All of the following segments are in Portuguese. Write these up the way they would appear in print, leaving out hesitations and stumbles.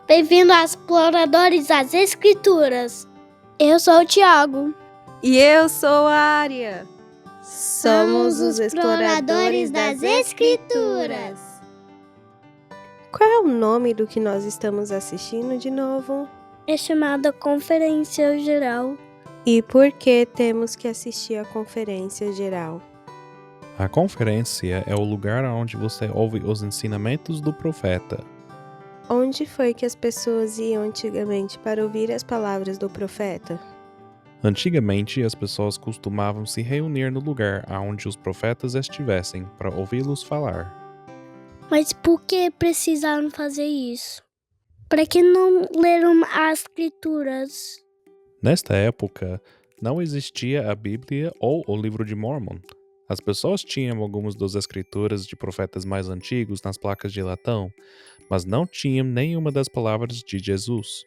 Bem-vindo a Exploradores das Escrituras. Eu sou o Tiago. E eu sou a Ária. Somos os Exploradores das Escrituras. Qual é o nome do que nós estamos assistindo de novo? É chamada Conferência Geral. E por que temos que assistir à Conferência Geral? A conferência é o lugar onde você ouve os ensinamentos do profeta. Onde foi que as pessoas iam antigamente para ouvir as palavras do profeta? Antigamente, as pessoas costumavam se reunir no lugar onde os profetas estivessem para ouvi-los falar. Mas por que precisaram fazer isso? Para que não leram as Escrituras? Nesta época, não existia a Bíblia ou o Livro de Mórmon. As pessoas tinham algumas das escrituras de profetas mais antigos nas placas de latão, mas não tinham nenhuma das palavras de Jesus.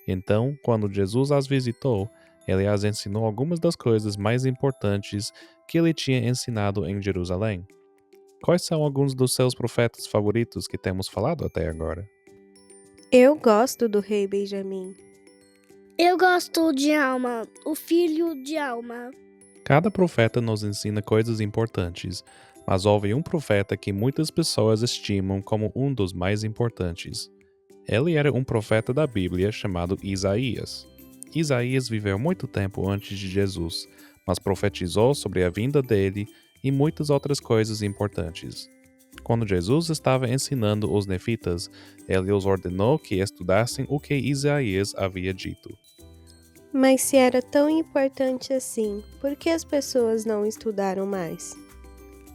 Então, quando Jesus as visitou, ele as ensinou algumas das coisas mais importantes que ele tinha ensinado em Jerusalém. Quais são alguns dos seus profetas favoritos que temos falado até agora? Eu gosto do rei Benjamim. Eu gosto de Alma, o filho de Alma. Cada profeta nos ensina coisas importantes, mas houve um profeta que muitas pessoas estimam como um dos mais importantes. Ele era um profeta da Bíblia chamado Isaías. Isaías viveu muito tempo antes de Jesus, mas profetizou sobre a vinda dele e muitas outras coisas importantes. Quando Jesus estava ensinando os nefitas, ele os ordenou que estudassem o que Isaías havia dito. Mas se era tão importante assim, por que as pessoas não estudaram mais?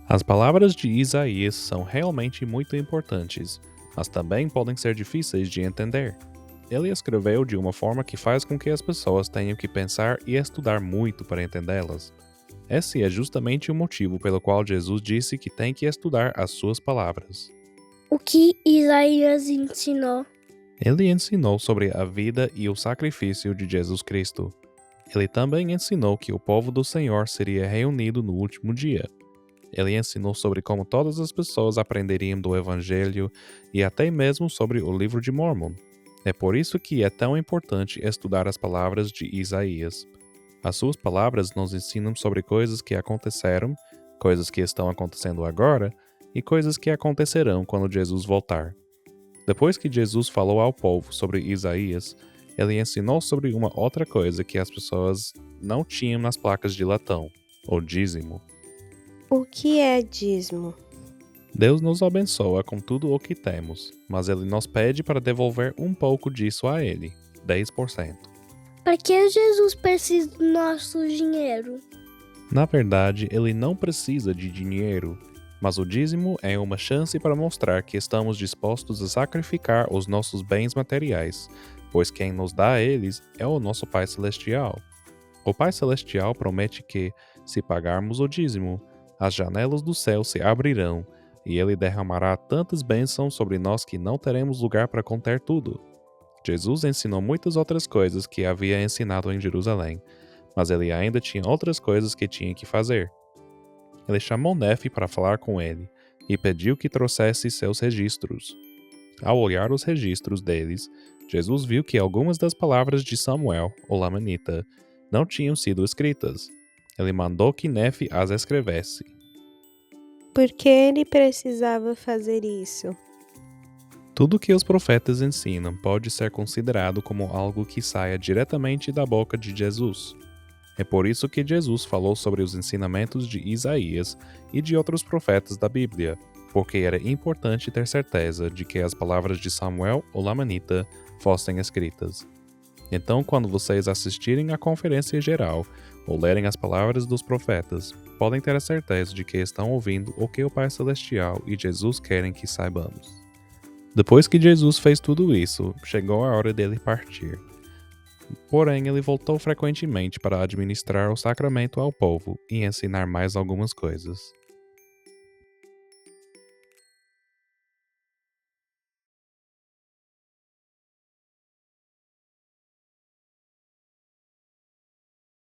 As palavras de Isaías são realmente muito importantes, mas também podem ser difíceis de entender. Ele escreveu de uma forma que faz com que as pessoas tenham que pensar e estudar muito para entendê-las. Esse é justamente o motivo pelo qual Jesus disse que tem que estudar as suas palavras. O que Isaías ensinou? Ele ensinou sobre a vida e o sacrifício de Jesus Cristo. Ele também ensinou que o povo do Senhor seria reunido no último dia. Ele ensinou sobre como todas as pessoas aprenderiam do Evangelho e até mesmo sobre o livro de Mórmon. É por isso que é tão importante estudar as palavras de Isaías. As suas palavras nos ensinam sobre coisas que aconteceram, coisas que estão acontecendo agora e coisas que acontecerão quando Jesus voltar. Depois que Jesus falou ao povo sobre Isaías, ele ensinou sobre uma outra coisa que as pessoas não tinham nas placas de latão, o dízimo. O que é dízimo? Deus nos abençoa com tudo o que temos, mas Ele nos pede para devolver um pouco disso a Ele, 10%. Para que Jesus precisa do nosso dinheiro? Na verdade, Ele não precisa de dinheiro, mas o dízimo é uma chance para mostrar que estamos dispostos a sacrificar os nossos bens materiais, pois quem nos dá eles é o nosso Pai Celestial. O Pai Celestial promete que, se pagarmos o dízimo, as janelas do céu se abrirão e Ele derramará tantas bênçãos sobre nós que não teremos lugar para conter tudo. Jesus ensinou muitas outras coisas que havia ensinado em Jerusalém, mas ele ainda tinha outras coisas que tinha que fazer. Ele chamou Nefe para falar com ele e pediu que trouxesse seus registros. Ao olhar os registros deles, Jesus viu que algumas das palavras de Samuel, o Lamanita, não tinham sido escritas. Ele mandou que Nefe as escrevesse. Por que ele precisava fazer isso? Tudo que os profetas ensinam pode ser considerado como algo que saia diretamente da boca de Jesus. É por isso que Jesus falou sobre os ensinamentos de Isaías e de outros profetas da Bíblia, porque era importante ter certeza de que as palavras de Samuel ou Lamanita fossem escritas. Então, quando vocês assistirem à conferência geral ou lerem as palavras dos profetas, podem ter a certeza de que estão ouvindo o que o Pai Celestial e Jesus querem que saibamos. Depois que Jesus fez tudo isso, chegou a hora dele partir. Porém, ele voltou frequentemente para administrar o sacramento ao povo e ensinar mais algumas coisas.